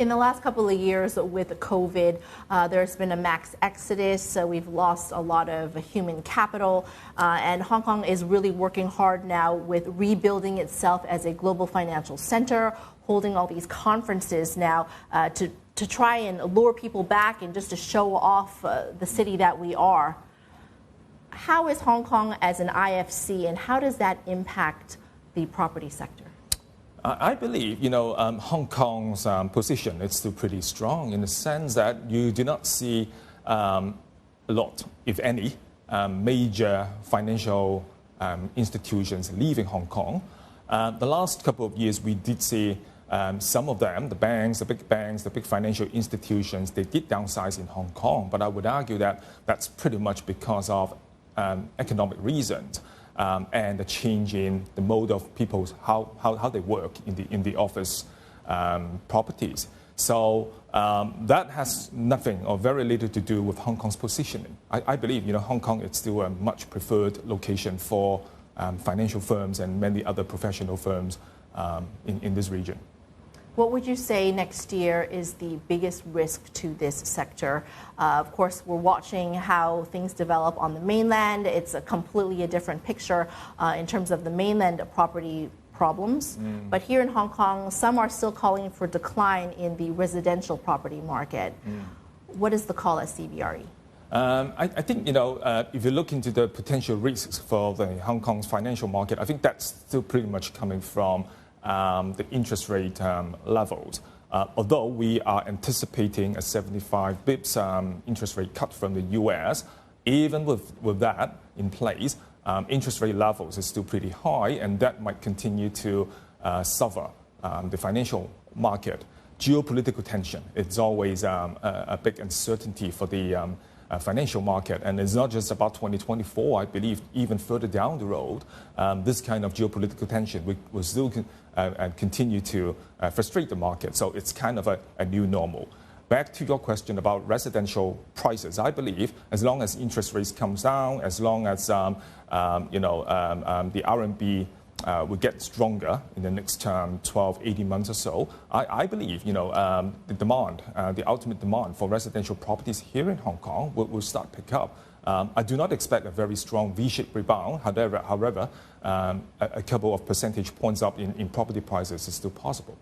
In the last couple of years with COVID, there's been a mass exodus. So we've lost a lot of human capital. And Hong Kong is really working hard now with rebuilding itself as a global financial center, holding all these conferences now to try and lure people back and just to show off the city that we are. How is Hong Kong as an IFC, and how does that impact the property sector? I believe, Hong Kong's position is still pretty strong in the sense that you do not see a lot, if any, major financial institutions leaving Hong Kong. The last couple of years, we did see some of them, the banks, the big financial institutions, they did downsize in Hong Kong. But I would argue that that's pretty much because of economic reasons. And the change in the mode of people's how they work in the office properties. So that has nothing or very little to do with Hong Kong's positioning. I believe Hong Kong is still a much preferred location for financial firms and many other professional firms in this region. What would you say next year is the biggest risk to this sector? Of course, we're watching how things develop on the mainland. It's a completely different picture in terms of the mainland property problems. But here in Hong Kong, some are still calling for decline in the residential property market. What is the call at CBRE? I think, if you look into the potential risks for the Hong Kong's financial market, I think that's still pretty much coming from the interest rate levels. Although we are anticipating a 75 bips interest rate cut from the US, even with that in place, interest rate levels is still pretty high, and that might continue to suffer the financial market. Geopolitical tension, it's always a big uncertainty for the financial market, and it's not just about 2024. I believe even further down the road, this kind of geopolitical tension will still continue to frustrate the market. So it's kind of a new normal. Back to your question about residential prices, I believe as long as interest rates comes down, as long as the RMB will get stronger in the next 12, 18 months or so, I believe the demand, the ultimate demand for residential properties here in Hong Kong will start to pick up. I do not expect a very strong V-shaped rebound. However, a couple of percentage points up in property prices is still possible.